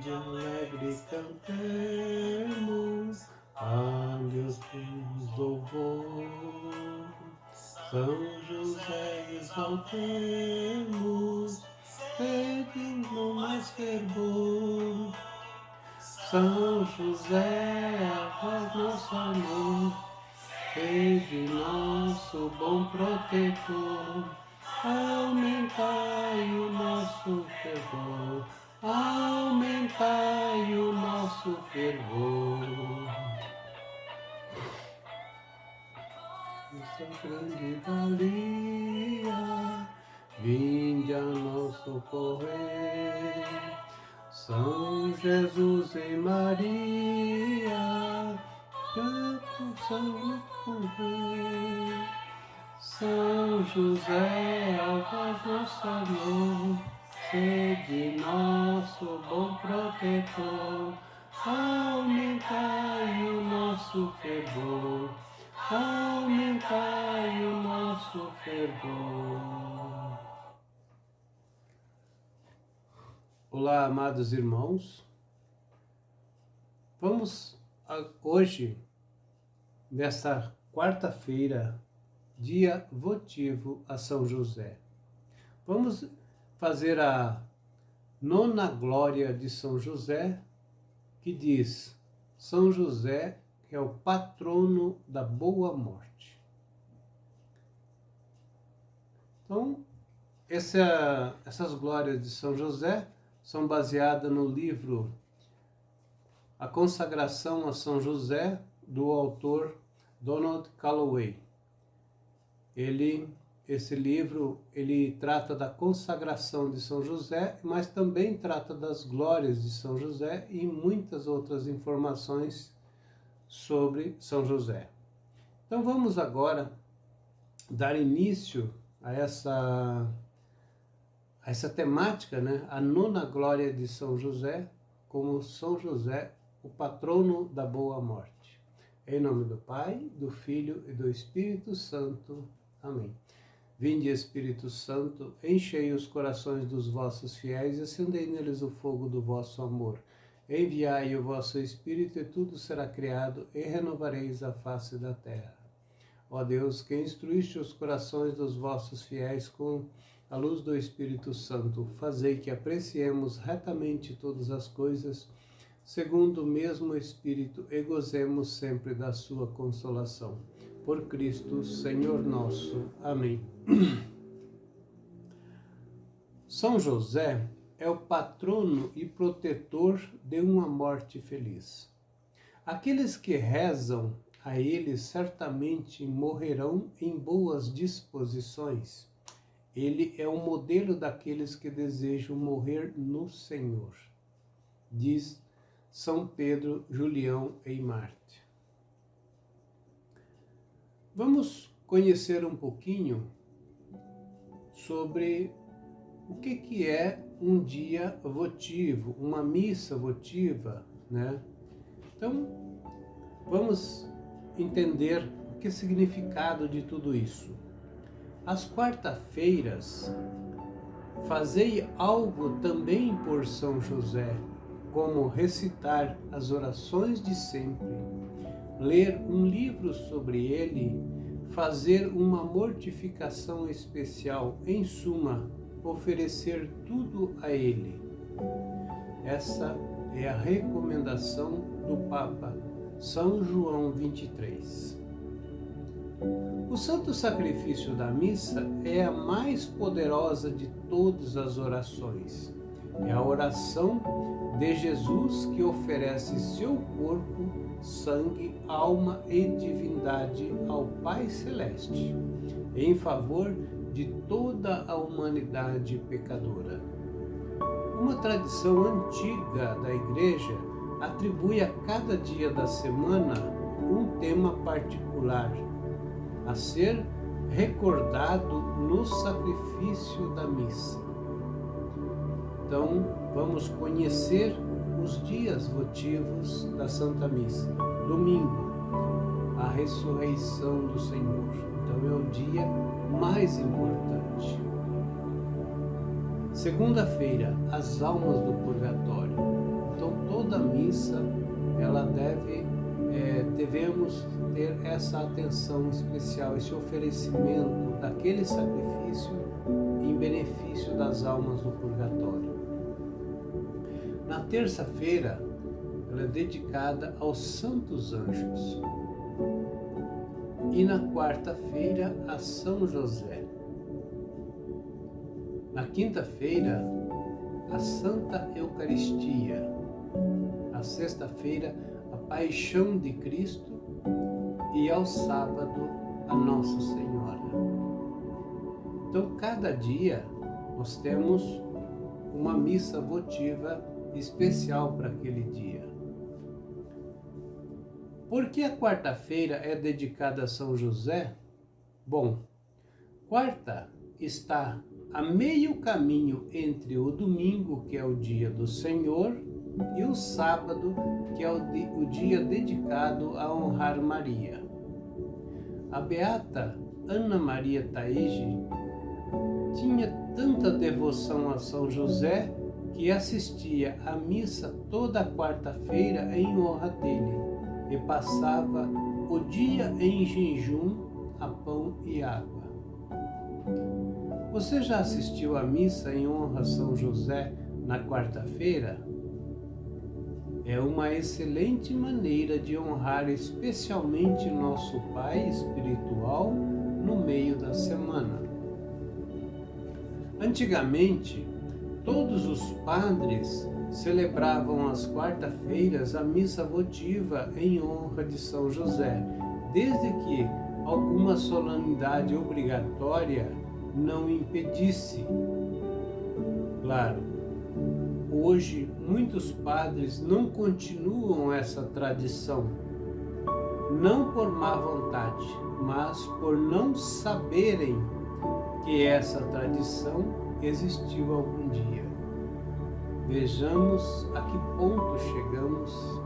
de alegre cantemos a Deus temos louvor. São José exaltemos, sede no mais fervor. São José, faz nosso amor, sede nosso bom protetor. Aumentai o nosso fervor, aumentai o nosso fervor. Essa grande valia, vinde a nosso socorrer. São Jesus e Maria, já possamos correr. São José, faz nosso amor, sede nosso bom protetor. Aumentai o nosso fervor, aumentai o nosso fervor. Olá, amados irmãos. Vamos hoje, nesta quarta-feira, dia votivo a São José. Vamos fazer a nona glória de São José, que diz: São José é o patrono da boa morte. Então, essas glórias de São José são baseadas no livro A Consagração a São José, do autor Donald Calloway. Esse livro trata da consagração de São José, mas também trata das glórias de São José e muitas outras informações sobre São José. Então vamos agora dar início a essa temática, né? A nona glória de São José, como São José, o patrono da boa morte. Em nome do Pai, do Filho e do Espírito Santo. Amém. Vinde, Espírito Santo, enchei os corações dos vossos fiéis e acendei neles o fogo do vosso amor. Enviai o vosso Espírito e tudo será criado e renovareis a face da terra. Ó Deus, que instruíste os corações dos vossos fiéis com a luz do Espírito Santo, fazei que apreciemos retamente todas as coisas, segundo o mesmo Espírito, e gozemos sempre da sua consolação. Por Cristo, Senhor nosso. Amém. São José é o patrono e protetor de uma morte feliz. Aqueles que rezam a ele certamente morrerão em boas disposições. Ele é o modelo daqueles que desejam morrer no Senhor, diz São Pedro, Julião e Marte. Vamos conhecer um pouquinho sobre o que é um dia votivo, uma missa votiva, né? Então, vamos entender o que é o significado de tudo isso. Às quarta-feiras, fazei algo também por São José, como recitar as orações de sempre, ler um livro sobre ele, fazer uma mortificação especial, em suma, oferecer tudo a ele. Essa é a recomendação do Papa São João 23. O santo sacrifício da missa é a mais poderosa de todas as orações. É a oração de Jesus que oferece seu corpo, sangue, alma e divindade ao Pai Celeste, em favor de toda a humanidade pecadora. Uma tradição antiga da Igreja atribui a cada dia da semana um tema particular, a ser recordado no sacrifício da missa. Então, vamos conhecer os dias votivos da Santa Missa. Domingo, a ressurreição do Senhor. Então, é o dia mais importante. Segunda-feira, as almas do purgatório. Então toda missa, ela devemos ter essa atenção especial, esse oferecimento daquele sacrifício em benefício das almas do purgatório. Na terça-feira, ela é dedicada aos santos anjos. E na quarta-feira, a São José. Na quinta-feira, a Santa Eucaristia. Na sexta-feira, a Paixão de Cristo. E ao sábado, a Nossa Senhora. Então, cada dia, nós temos uma missa votiva especial para aquele dia. Por que a quarta-feira é dedicada a São José? Bom, quarta está a meio caminho entre o domingo, que é o dia do Senhor, e o sábado, que é o dia dedicado a honrar Maria. A beata Ana Maria Taige tinha tanta devoção a São José que assistia à missa toda quarta-feira em honra dele e passava o dia em jejum a pão e água. Você já assistiu à missa em honra a São José na quarta-feira? É uma excelente maneira de honrar especialmente nosso Pai espiritual no meio da semana. Antigamente, todos os padres celebravam às quarta-feiras a missa votiva em honra de São José, desde que alguma solenidade obrigatória não impedisse. Claro, hoje muitos padres não continuam essa tradição, não por má vontade, mas por não saberem que essa tradição existiu algum dia. Vejamos a que ponto chegamos,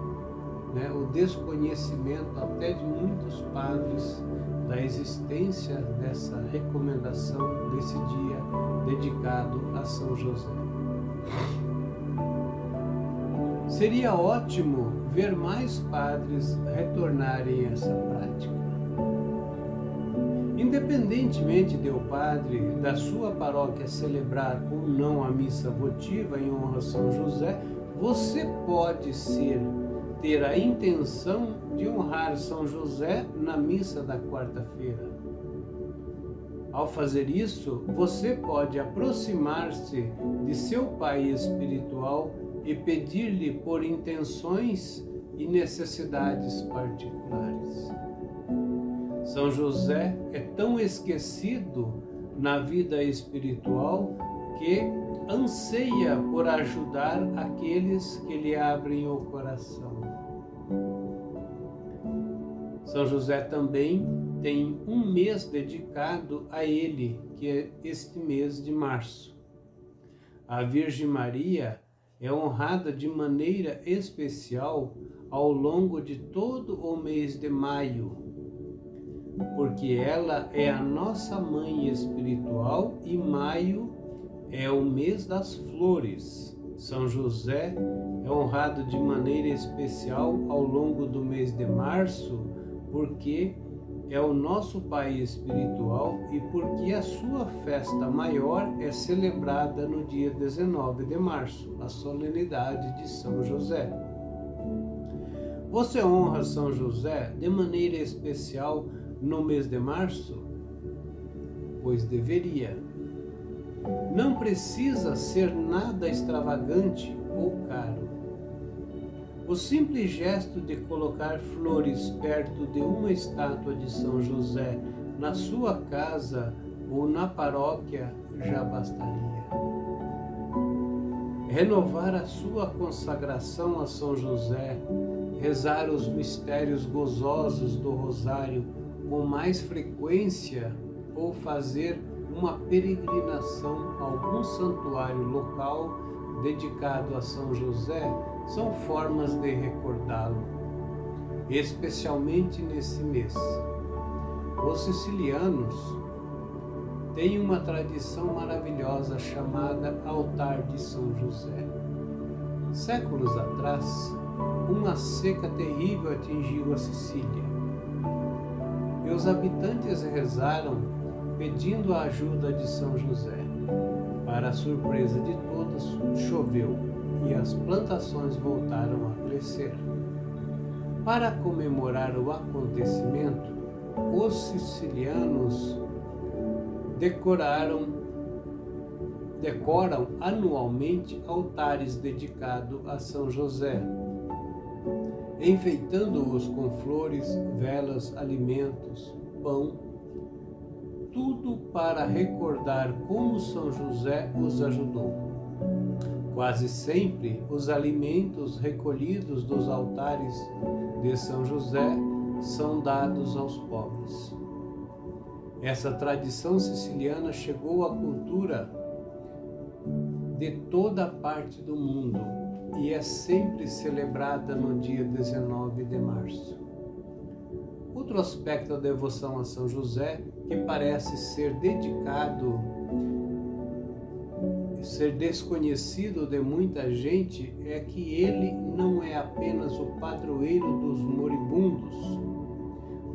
o desconhecimento até de muitos padres da existência dessa recomendação desse dia dedicado a São José. Seria ótimo ver mais padres retornarem a essa prática. Independentemente de o padre da sua paróquia celebrar ou não a missa votiva em honra a São José, você pode ter a intenção de honrar São José na missa da quarta-feira. Ao fazer isso, você pode aproximar-se de seu Pai espiritual e pedir-lhe por intenções e necessidades particulares. São José é tão esquecido na vida espiritual que anseia por ajudar aqueles que lhe abrem o coração. São José também tem um mês dedicado a ele, que é este mês de março. A Virgem Maria é honrada de maneira especial ao longo de todo o mês de maio, porque ela é a nossa mãe espiritual e maio é o mês das flores. São José é honrado de maneira especial ao longo do mês de março, porque é o nosso Pai espiritual e porque a sua festa maior é celebrada no dia 19 de março, a solenidade de São José. Você honra São José de maneira especial no mês de março? Pois deveria. Não precisa ser nada extravagante ou caro. O simples gesto de colocar flores perto de uma estátua de São José na sua casa ou na paróquia já bastaria. Renovar a sua consagração a São José, rezar os mistérios gozosos do Rosário com mais frequência ou fazer uma peregrinação a algum santuário local dedicado a São José são formas de recordá-lo, especialmente nesse mês. Os sicilianos tem uma tradição maravilhosa chamada Altar de São José. Séculos atrás, uma seca terrível atingiu a Sicília. E os habitantes rezaram pedindo a ajuda de São José. Para a surpresa de todos, choveu e as plantações voltaram a crescer. Para comemorar o acontecimento, os sicilianos decoram anualmente altares dedicados a São José, enfeitando-os com flores, velas, alimentos, pão, tudo para recordar como São José os ajudou. Quase sempre, os alimentos recolhidos dos altares de São José são dados aos pobres. Essa tradição siciliana chegou à cultura de toda a parte do mundo e é sempre celebrada no dia 19 de março. Outro aspecto da devoção a São José, que parece ser desconhecido de muita gente, é que ele não é apenas o padroeiro dos moribundos,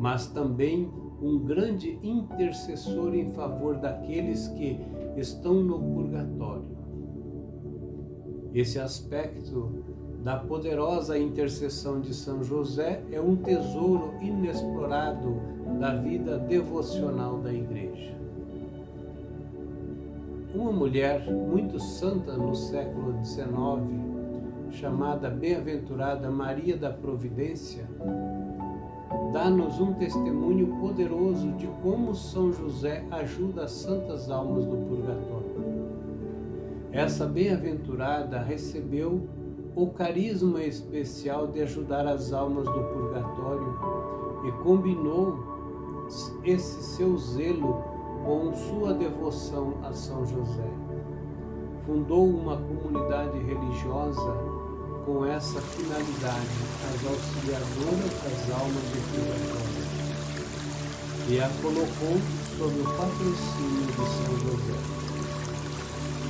mas também um grande intercessor em favor daqueles que estão no purgatório. Esse aspecto da poderosa intercessão de São José é um tesouro inexplorado da vida devocional da Igreja. Uma mulher muito santa no século XIX, chamada Bem-aventurada Maria da Providência, dá-nos um testemunho poderoso de como São José ajuda as santas almas do purgatório. Essa bem-aventurada recebeu o carisma especial de ajudar as almas do purgatório e combinou esse seu zelo com sua devoção a São José. Fundou uma comunidade religiosa com essa finalidade, as auxiliadoras das almas do purgatório, e a colocou sob o patrocínio de São José.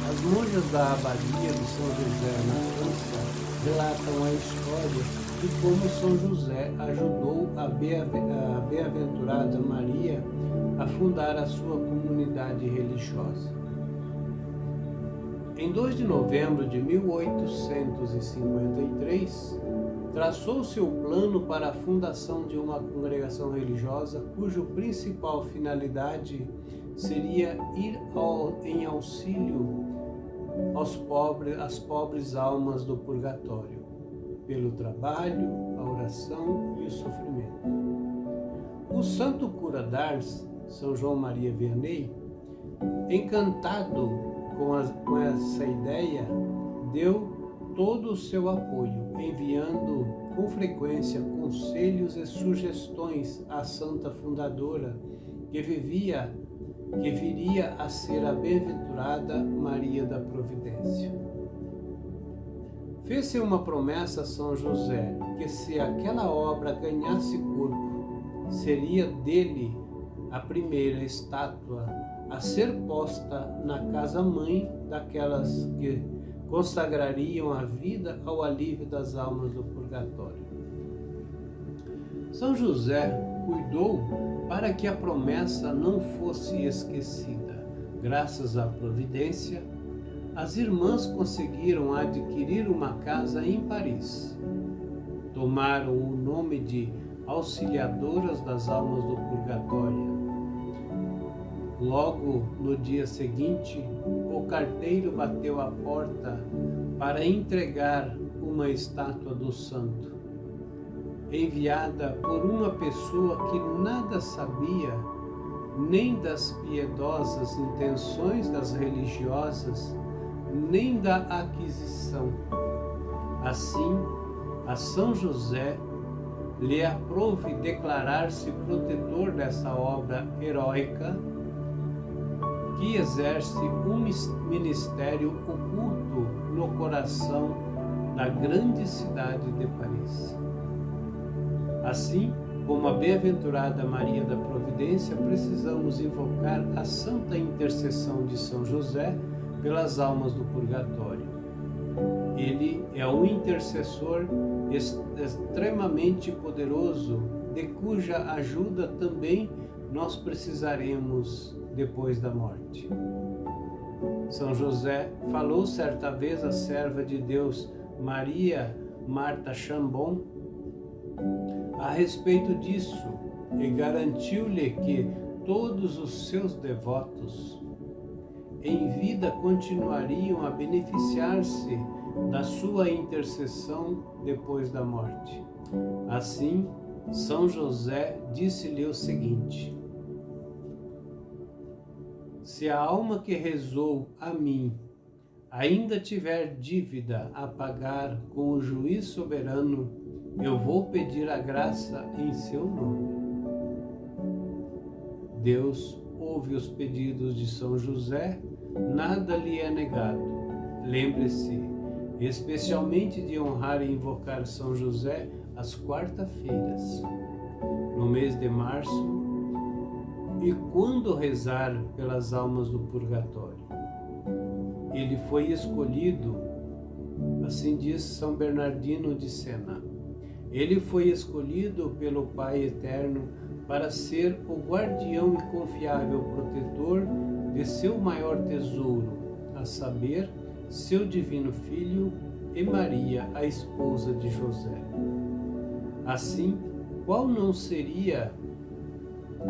As monjas da abadia de São José na França relatam a história de como São José ajudou a bem-aventurada Maria a fundar a sua comunidade religiosa. Em 2 de novembro de 1853, traçou-se o plano para a fundação de uma congregação religiosa cuja principal finalidade seria ir em auxílio às pobres almas do purgatório, pelo trabalho, a oração e o sofrimento. O santo cura d'Ars, São João Maria Vianney, encantado com essa ideia, deu todo o seu apoio, enviando com frequência conselhos e sugestões à santa fundadora, que viria a ser a bem-aventurada Maria da Providência. Fez-se uma promessa a São José, que se aquela obra ganhasse corpo, seria dele a primeira estátua a ser posta na casa-mãe daquelas que consagrariam a vida ao alívio das almas do purgatório. São José cuidou para que a promessa não fosse esquecida. Graças à providência, as irmãs conseguiram adquirir uma casa em Paris. Tomaram o nome de Auxiliadoras das Almas do Purgatório. Logo no dia seguinte, o carteiro bateu à porta para entregar uma estátua do santo, enviada por uma pessoa que nada sabia nem das piedosas intenções das religiosas, nem da aquisição. Assim, a São José lhe aprouve declarar-se protetor dessa obra heróica que exerce um ministério oculto no coração da grande cidade de Paris. Assim, como a bem-aventurada Maria da Providência, precisamos invocar a santa intercessão de São José pelas almas do purgatório. Ele é um intercessor extremamente poderoso, de cuja ajuda também nós precisaremos depois da morte. São José falou certa vez à serva de Deus, Maria Marta Chambon, a respeito disso, e garantiu-lhe que todos os seus devotos em vida continuariam a beneficiar-se da sua intercessão depois da morte. Assim, São José disse-lhe o seguinte: se a alma que rezou a mim ainda tiver dívida a pagar com o juiz soberano, eu vou pedir a graça em seu nome. Deus ouve os pedidos de São José, nada lhe é negado. Lembre-se, especialmente de honrar e invocar São José às quarta-feiras, no mês de março, e quando rezar pelas almas do purgatório. Ele foi escolhido, assim diz São Bernardino de Sena, ele foi escolhido pelo Pai Eterno para ser o guardião e confiável protetor de seu maior tesouro, a saber, seu divino Filho e Maria, a esposa de José. Assim, qual não seria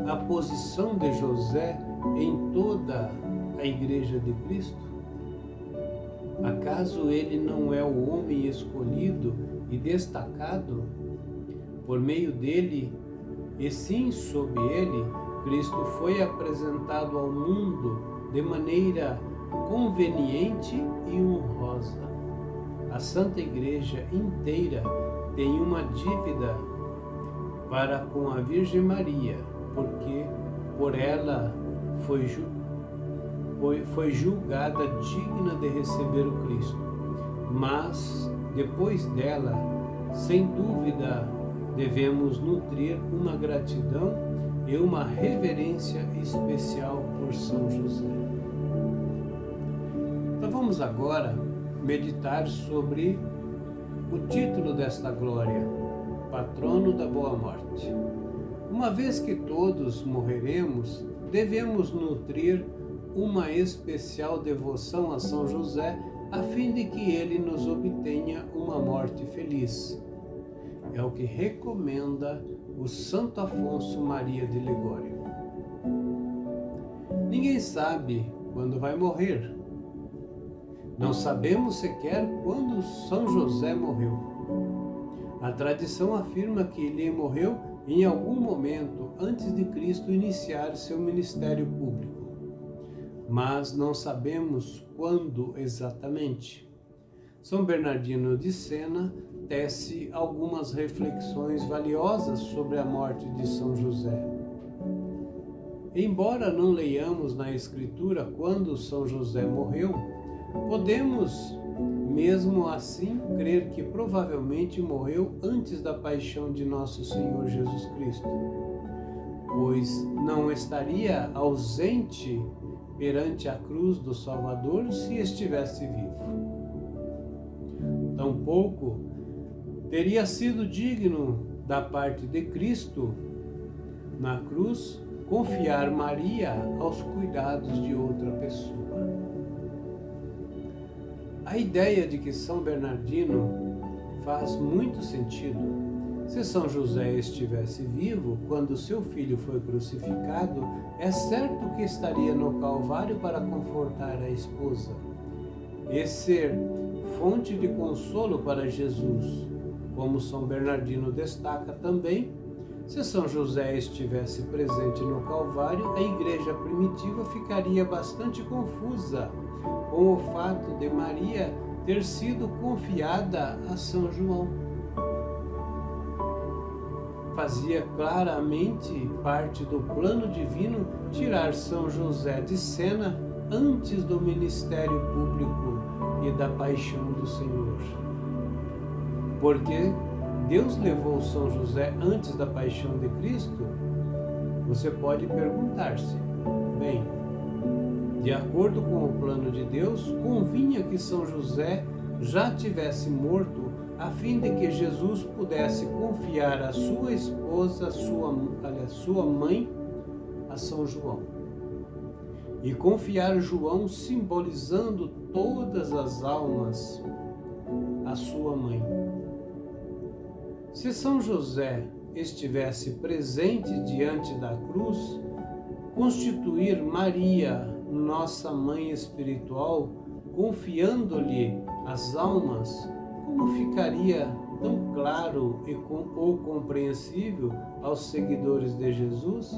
a posição de José em toda a Igreja de Cristo? Acaso ele não é o homem escolhido e destacado? Por meio dele, e sim sob ele, Cristo foi apresentado ao mundo de maneira conveniente e honrosa. A Santa Igreja inteira tem uma dívida para com a Virgem Maria, porque por ela foi julgada digna de receber o Cristo. Mas, depois dela, sem dúvida, devemos nutrir uma gratidão e uma reverência especial por São José. Então vamos agora meditar sobre o título desta glória, Patrono da Boa Morte. Uma vez que todos morreremos, devemos nutrir uma especial devoção a São José, a fim de que ele nos obtenha uma morte feliz. É o que recomenda o Santo Afonso Maria de Ligório. Ninguém sabe quando vai morrer. Não sabemos sequer quando São José morreu. A tradição afirma que ele morreu em algum momento antes de Cristo iniciar seu ministério público, mas não sabemos quando exatamente. São Bernardino de Sena tece algumas reflexões valiosas sobre a morte de São José. Embora não leiamos na Escritura quando São José morreu, podemos, mesmo assim, crer que provavelmente morreu antes da paixão de nosso Senhor Jesus Cristo, pois não estaria ausente perante a cruz do Salvador se estivesse vivo. Tampouco teria sido digno da parte de Cristo na cruz confiar Maria aos cuidados de outra pessoa. A ideia de que São Bernardino faz muito sentido. Se São José estivesse vivo quando seu filho foi crucificado, é certo que estaria no Calvário para confortar a esposa e ser fonte de consolo para Jesus. Como São Bernardino destaca também, se São José estivesse presente no Calvário, a igreja primitiva ficaria bastante confusa com o fato de Maria ter sido confiada a São João. Fazia claramente parte do plano divino tirar São José de cena antes do ministério público e da paixão do Senhor. Porque Deus levou São José antes da paixão de Cristo? Você pode perguntar-se: bem, de acordo com o plano de Deus, convinha que São José já tivesse morto, a fim de que Jesus pudesse confiar a sua esposa, sua mãe, a São João. E confiar João simbolizando todas as almas a sua mãe. Se São José estivesse presente diante da cruz, constituir Maria, nossa mãe espiritual, confiando-lhe as almas, como ficaria tão claro ou compreensível aos seguidores de Jesus?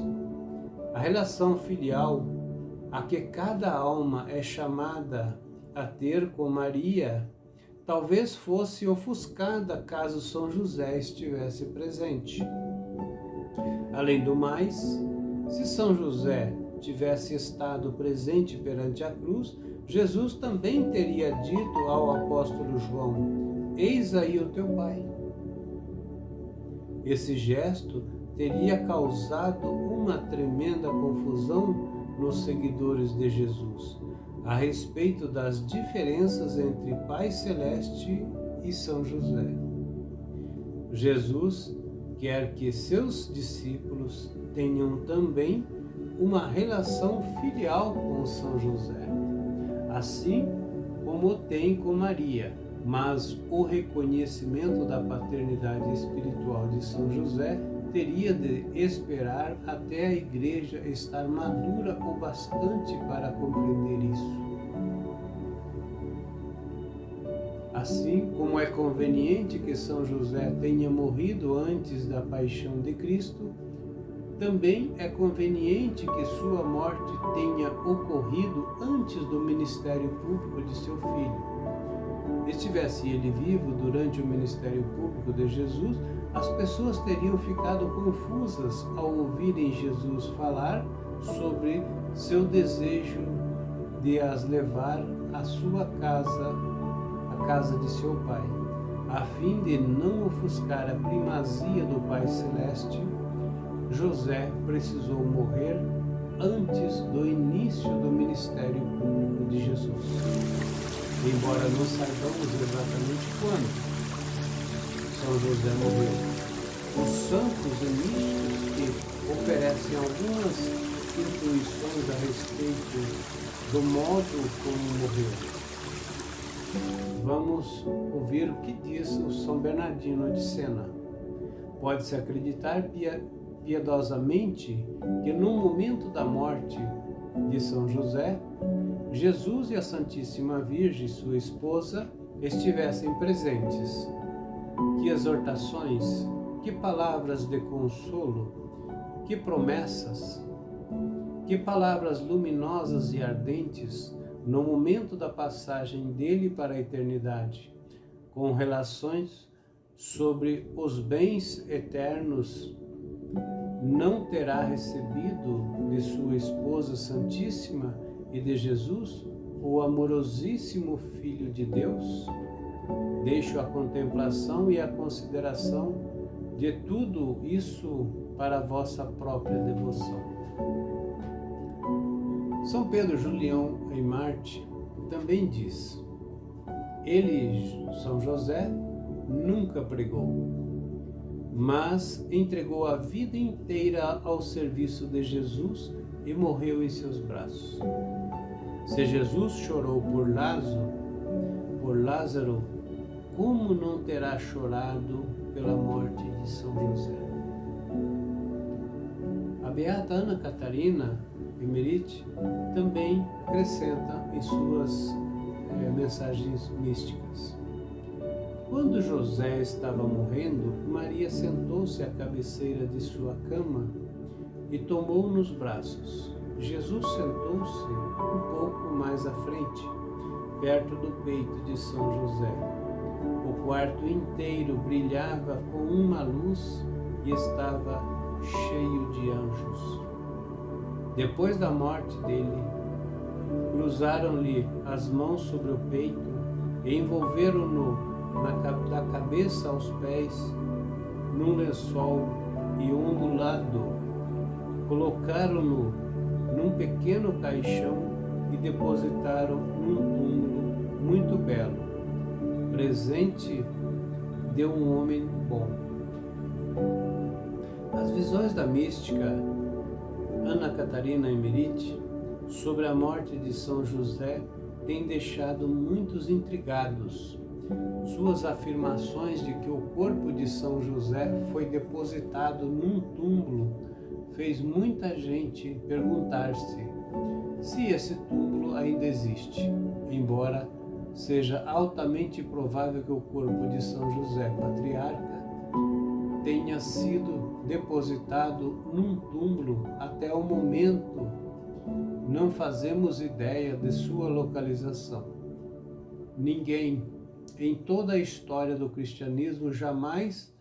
A relação filial a que cada alma é chamada a ter com Maria, talvez fosse ofuscada caso São José estivesse presente. Além do mais, se São José tivesse estado presente perante a cruz, Jesus também teria dito ao apóstolo João: eis aí o teu pai. Esse gesto teria causado uma tremenda confusão nos seguidores de Jesus, a respeito das diferenças entre Pai Celeste e São José. Jesus quer que seus discípulos tenham também uma relação filial com São José, assim como tem com Maria, mas o reconhecimento da paternidade espiritual de São José teria de esperar até a Igreja estar madura o bastante para compreender isso. Assim como é conveniente que São José tenha morrido antes da paixão de Cristo, também é conveniente que sua morte tenha ocorrido antes do ministério público de seu filho. Estivesse ele vivo durante o ministério público de Jesus, as pessoas teriam ficado confusas ao ouvirem Jesus falar sobre seu desejo de as levar à sua casa, a casa de seu pai. A fim de não ofuscar a primazia do Pai Celeste, José precisou morrer antes do início do ministério público de Jesus. Embora não saibamos exatamente quando São José morreu, os santos e místicos que oferecem algumas intuições a respeito do modo como morreu. Vamos ouvir o que diz o São Bernardino de Sena. Pode-se acreditar piedosamente que no momento da morte de São José, Jesus e a Santíssima Virgem, sua esposa, estivessem presentes. Que exortações, que palavras de consolo, que promessas, que palavras luminosas e ardentes no momento da passagem dele para a eternidade, com relações sobre os bens eternos, não terá recebido de sua esposa Santíssima e de Jesus, o amorosíssimo Filho de Deus? Deixo a contemplação e a consideração de tudo isso para a vossa própria devoção. São Pedro Julião em Marte também diz: ele, São José, nunca pregou, mas entregou a vida inteira ao serviço de Jesus e morreu em seus braços. Se Jesus chorou por Lázaro, como não terá chorado pela morte de São José? A beata Ana Catarina Emerite também acrescenta em suas mensagens místicas: quando José estava morrendo, Maria sentou-se à cabeceira de sua cama e tomou nos braços. Jesus sentou-se um pouco mais à frente, perto do peito de São José. O quarto inteiro brilhava com uma luz e estava cheio de anjos. Depois da morte dele, cruzaram-lhe as mãos sobre o peito e envolveram-no da cabeça aos pés num lençol e ondulado, colocaram-no num pequeno caixão e depositaram num túmulo muito belo, presente de um homem bom. As visões da mística Ana Catarina Emmerich sobre a morte de São José têm deixado muitos intrigados. Suas afirmações de que o corpo de São José foi depositado num túmulo fez muita gente perguntar-se se esse túmulo ainda existe, embora seja altamente provável que o corpo de São José, patriarca, tenha sido depositado num túmulo até o momento. Não fazemos ideia de sua localização. Ninguém, em toda a história do cristianismo, jamais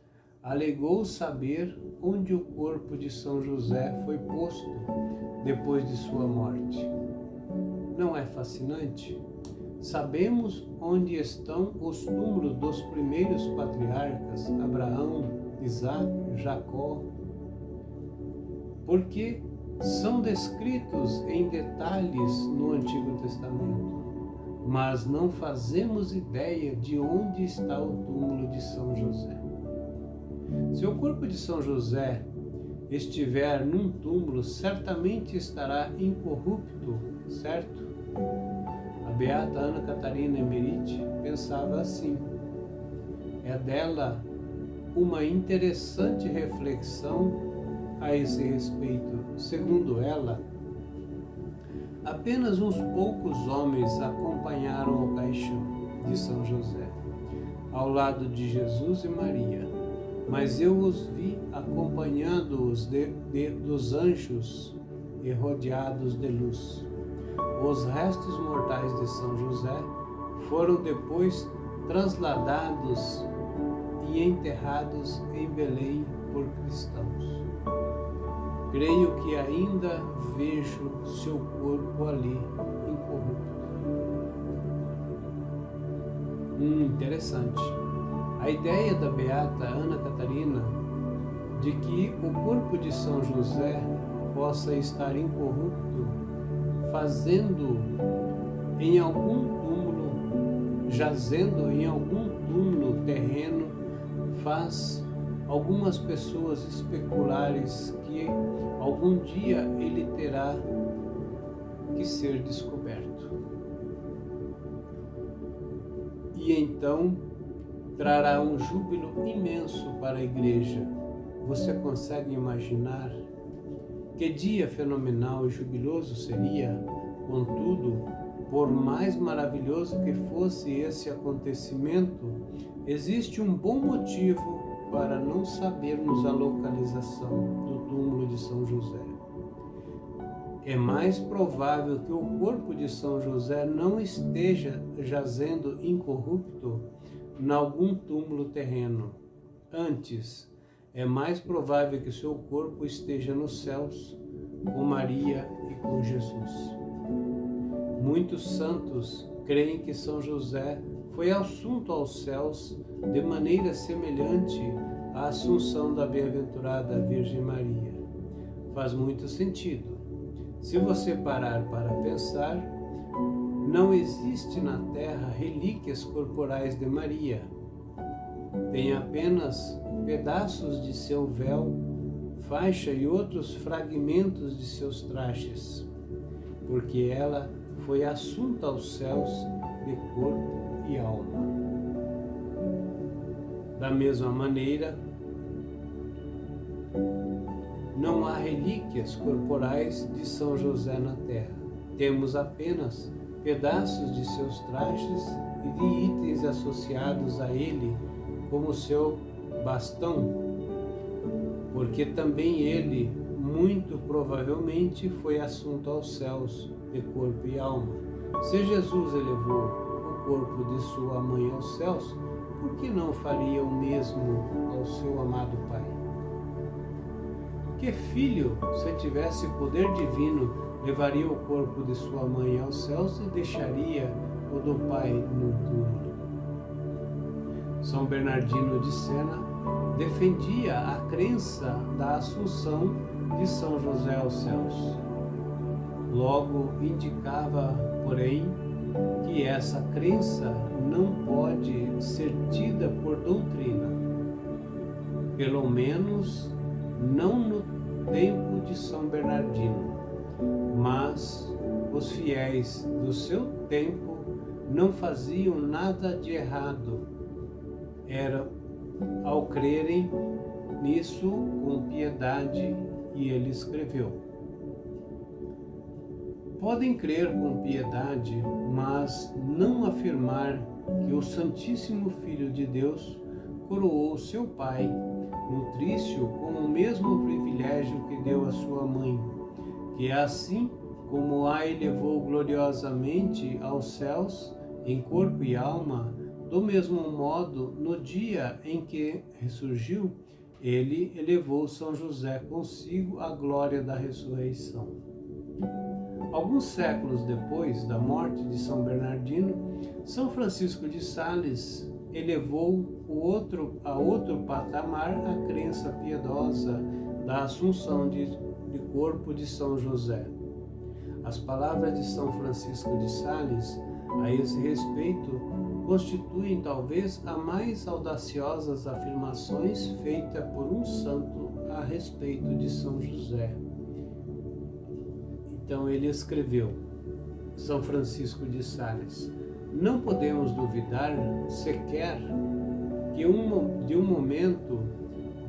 alegou saber onde o corpo de São José foi posto depois de sua morte. Não é fascinante? Sabemos onde estão os túmulos dos primeiros patriarcas, Abraão, Isaac, Jacó, porque são descritos em detalhes no Antigo Testamento, mas não fazemos ideia de onde está o túmulo de São José. Se o corpo de São José estiver num túmulo, certamente estará incorrupto, certo? A beata Ana Catarina Emmerich pensava assim. É dela uma interessante reflexão a esse respeito. Segundo ela, apenas uns poucos homens acompanharam o caixão de São José, ao lado de Jesus e Maria, mas eu os vi acompanhando-os dos anjos e rodeados de luz. Os restos mortais de São José foram depois trasladados e enterrados em Belém por cristãos. Creio que ainda vejo seu corpo ali, incorrupto. Interessante. A ideia da beata Ana Catarina de que o corpo de São José possa estar incorrupto, jazendo em algum túmulo terreno, faz algumas pessoas especularem que algum dia ele terá que ser descoberto. E então trará um júbilo imenso para a igreja. Você consegue imaginar que dia fenomenal e jubiloso seria? Contudo, por mais maravilhoso que fosse esse acontecimento, existe um bom motivo para não sabermos a localização do túmulo de São José. É mais provável que o corpo de São José não esteja jazendo incorrupto em algum túmulo terreno. Antes, é mais provável que seu corpo esteja nos céus, com Maria e com Jesus. Muitos santos creem que São José foi assunto aos céus de maneira semelhante à assunção da bem-aventurada Virgem Maria. Faz muito sentido. Se você parar para pensar, não existe na Terra relíquias corporais de Maria. Tem apenas pedaços de seu véu, faixa e outros fragmentos de seus trajes, porque ela foi assunta aos céus de corpo e alma. Da mesma maneira, não há relíquias corporais de São José na terra. Temos apenas pedaços de seus trajes e de itens associados a ele, como seu bastão, porque também ele, muito provavelmente, foi assunto aos céus de corpo e alma. Se Jesus elevou o corpo de sua mãe aos céus, por que não faria o mesmo ao seu amado Pai? Que filho, se tivesse poder divino, levaria o corpo de sua mãe aos céus e deixaria o do Pai no túmulo? São Bernardino de Sena defendia a crença da assunção de São José aos céus. Logo, indicava, porém, que essa crença não pode ser tida por doutrina, pelo menos não no tempo de São Bernardino, mas os fiéis do seu tempo não faziam nada de errado, era ao crerem nisso com piedade, e ele escreveu: podem crer com piedade, mas não afirmar que o Santíssimo Filho de Deus coroou seu Pai, nutrício, com o mesmo privilégio que deu a sua mãe, que assim como a elevou gloriosamente aos céus, em corpo e alma, do mesmo modo, no dia em que ressurgiu, ele elevou São José consigo à glória da ressurreição. Alguns séculos depois da morte de São Bernardino, São Francisco de Sales elevou a outro patamar a crença piedosa da assunção de corpo de São José. As palavras de São Francisco de Sales a esse respeito constituem talvez a mais audaciosas afirmações feitas por um santo a respeito de São José. Então ele escreveu, São Francisco de Sales: não podemos duvidar sequer que de um momento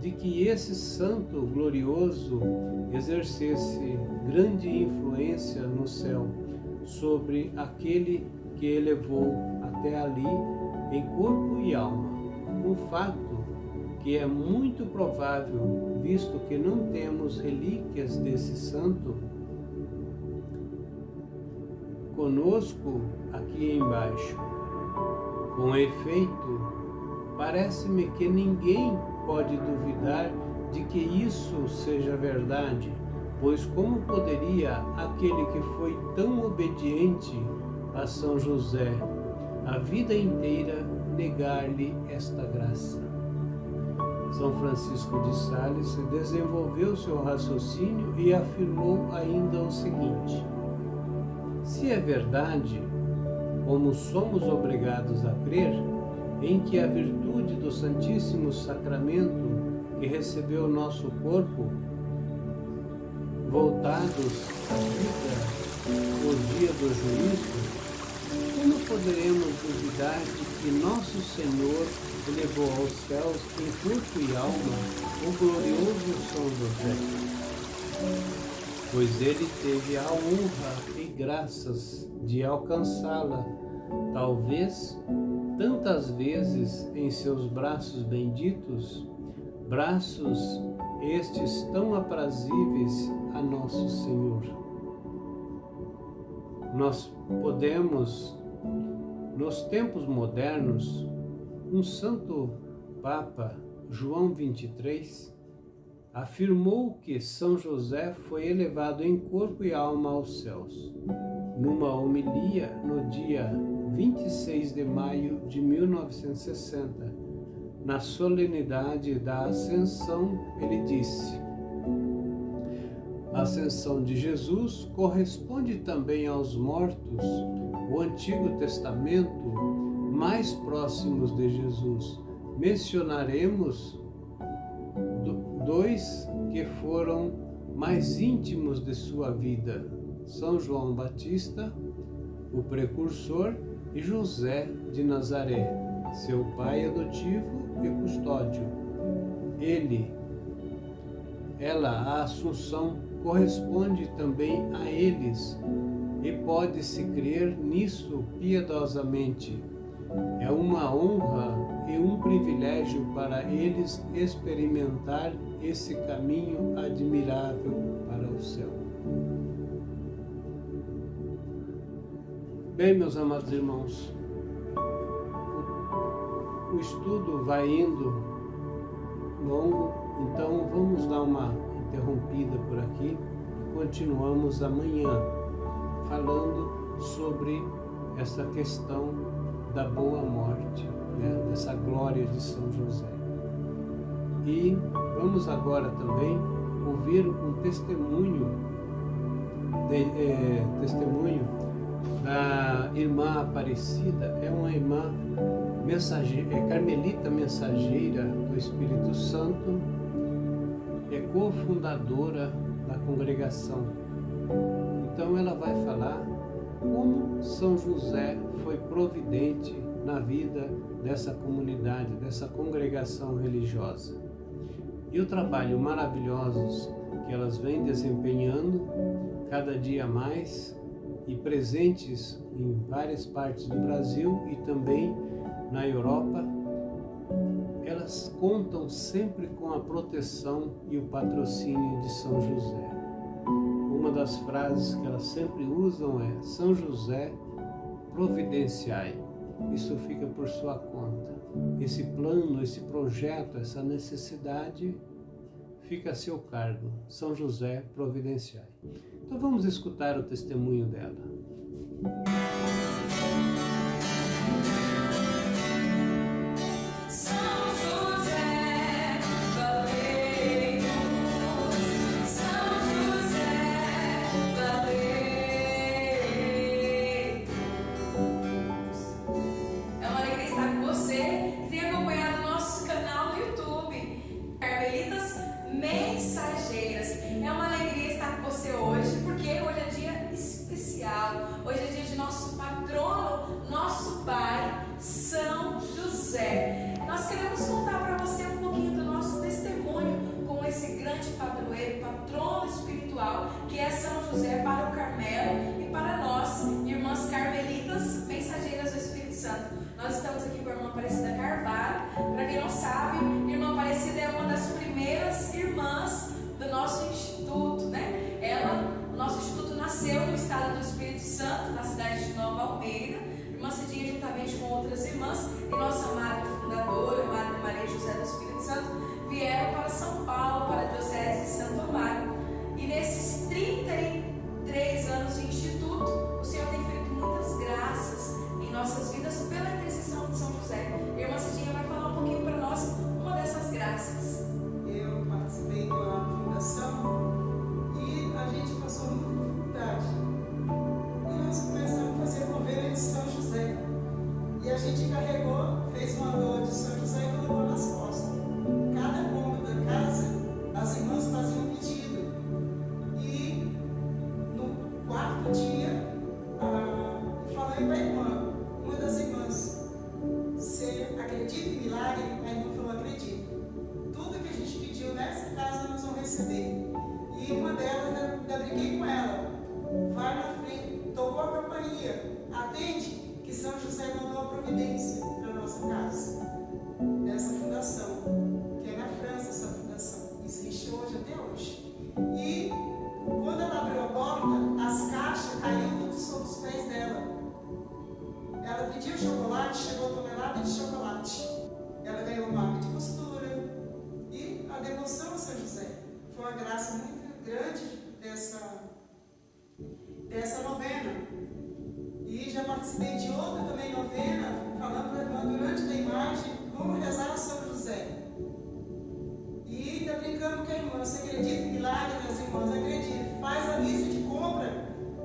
de que esse santo glorioso exercesse grande influência no céu sobre aquele que elevou até ali em corpo e alma. Um fato que é muito provável, visto que não temos relíquias desse santo conosco aqui embaixo. Com efeito, parece-me que ninguém pode duvidar de que isso seja verdade, pois como poderia aquele que foi tão obediente a São José a vida inteira negar-lhe esta graça? São Francisco de Sales desenvolveu seu raciocínio e afirmou ainda o seguinte: se é verdade, como somos obrigados a crer, em que a virtude do Santíssimo Sacramento que recebeu nosso corpo, voltados à vida no dia do juízo, como poderemos duvidar de que nosso Senhor elevou aos céus em corpo e alma o glorioso São José? Pois ele teve a honra e graças de alcançá-la, talvez tantas vezes em seus braços benditos, braços estes tão aprazíveis a nosso Senhor. Nós podemos, nos tempos modernos, um santo Papa, João XXIII, afirmou que São José foi elevado em corpo e alma aos céus. Numa homilia no dia 26 de maio de 1960, na solenidade da Ascensão, ele disse: a Ascensão de Jesus corresponde também aos mortos, o Antigo Testamento, mais próximos de Jesus. Mencionaremos dois que foram mais íntimos de sua vida: São João Batista, o precursor, e José de Nazaré, seu pai adotivo e custódio. A Assunção corresponde também a eles, e pode-se crer nisso piedosamente. É uma honra e um privilégio para eles experimentar esse caminho admirável para o céu. Bem, meus amados irmãos, o estudo vai indo longo, então vamos dar uma interrompida por aqui e continuamos amanhã falando sobre essa questão da boa morte, né? Dessa glória de São José. E vamos agora também ouvir um testemunho da irmã Aparecida. É uma irmã carmelita mensageira do Espírito Santo, é cofundadora da congregação. Então ela vai falar como São José foi providente na vida dessa comunidade, dessa congregação religiosa. E o trabalho maravilhoso que elas vêm desempenhando cada dia mais e presentes em várias partes do Brasil e também na Europa, elas contam sempre com a proteção e o patrocínio de São José. Uma das frases que elas sempre usam é: São José, providenciai. Isso fica por sua conta. Esse plano, esse projeto, essa necessidade fica a seu cargo. São José, providenciai. Então vamos escutar o testemunho dela. Hoje é dia de nosso patrono, nosso pai, São José. Nós queremos contar para você um pouquinho do nosso testemunho com esse grande padroeiro, patrono espiritual, que é São José para o Carmelo e para nós, irmãs carmelitas, mensageiras do Espírito Santo. Nós estamos aqui com a irmã Aparecida Carvalho. Para quem não sabe, a irmã Aparecida é uma das primeiras irmãs do nosso instituto, né? O nosso instituto nasceu no estado do Espírito Santo, na cidade de Nova Almeida. Irmã Cidinha, juntamente com outras irmãs, e nossa madre fundadora, Madre Maria José do Espírito Santo, vieram para São Paulo, para a Diocese de Santo Amaro. E nesses 33 anos de instituto, o Senhor tem feito muitas graças em nossas vidas pela intercessão de São José. A irmã Cidinha vai falar um pouquinho para nós uma dessas graças. Eu participei da fundação e a gente passou muita dificuldade. E nós começamos a fazer novena de São José. E a gente carregou, fez uma dor de São José e colocou nas costas. Cada cômodo da casa, as irmãs faziam um pedido. E no quarto dia, falei para a irmã, uma das irmãs, você acredita em milagre? A irmã falou, acredito. Tudo que a gente pediu nessa casa nós vamos receber. E uma delas, ainda briguei com ela, vai na frente, tocou a campainha, atende, que São José mandou a providência para a nossa casa, dessa fundação, que é na França essa fundação, existe hoje até hoje. E quando ela abriu a porta, as caixas caíram tudo sobre os pés dela. Ela pediu chocolate, chegou tonelada de chocolate. Ela ganhou marca de costura e a devoção a São José. Foi uma graça muito grande dessa novena. E já participei de outra também novena, falando para a irmã durante a imagem como rezar a São José. E ainda brincando com a irmã, você acredita em milagre das irmãs? Acredito. Faz a lista de compra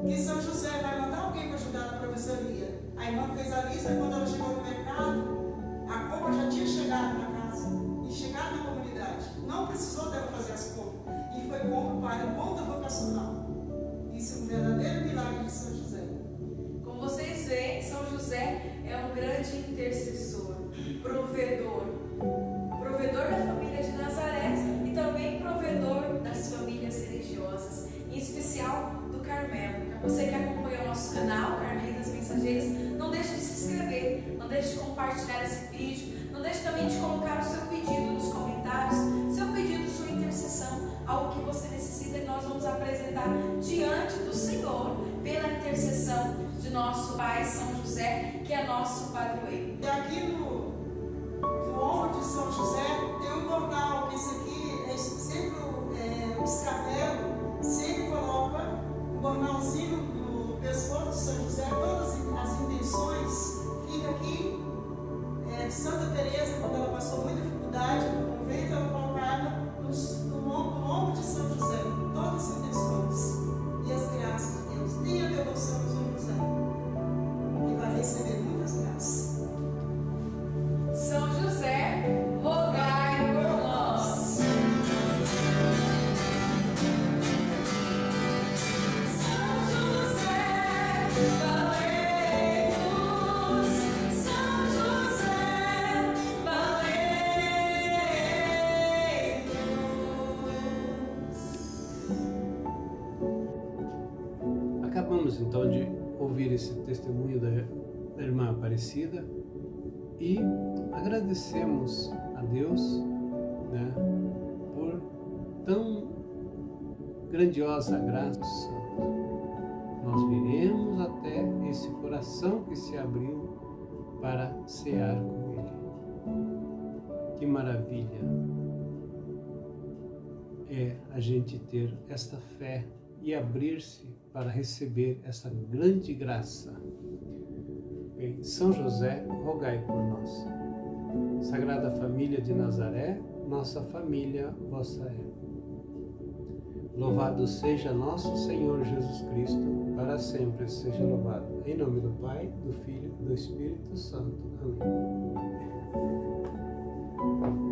que São José vai mandar alguém para ajudar na provisoria. A irmã fez a lista, quando ela chegou no mercado, a compra já tinha chegado na casa e chegado na comunidade. Não precisou dela fazer as compras. E foi compra para a conta vocacional. Isso é um verdadeiro milagre de São José. Como vocês veem, São José é um grande intercessor, provedor da família de Nazaré e também provedor das famílias religiosas, em especial do Carmelo. Você que acompanha o nosso canal, Carmelitas Mensageiras, não deixe de se inscrever, não deixe de compartilhar esse vídeo, não deixe também de colocar o seu pedido nos comentários, seu pedido, sua intercessão, algo que você necessita e nós vamos apresentar diante do Senhor pela intercessão de nosso Pai São José, que é nosso padroeiro. E aqui no ombro de São José tem um jornal, que esse aqui é sempre os capelos sempre coloca um jornalzinho no pescoço de São José, todas as intenções, fica aqui. Santa Teresa, quando ela passou muita dificuldade no convento, ela colocava receber muitas graças. São José, rogai por nós. São José, valei-nos. São José, valei-nos. Acabamos então de ouvir esse testemunho da irmã Aparecida e agradecemos a Deus, né, por tão grandiosa graça. Nós viremos até esse coração que se abriu para cear com Ele. Que maravilha é a gente ter esta fé e abrir-se para receber essa grande graça. Em São José, rogai por nós. Sagrada Família de Nazaré, nossa família vossa é. Louvado seja nosso Senhor Jesus Cristo, para sempre seja louvado. Em nome do Pai, do Filho e do Espírito Santo. Amém.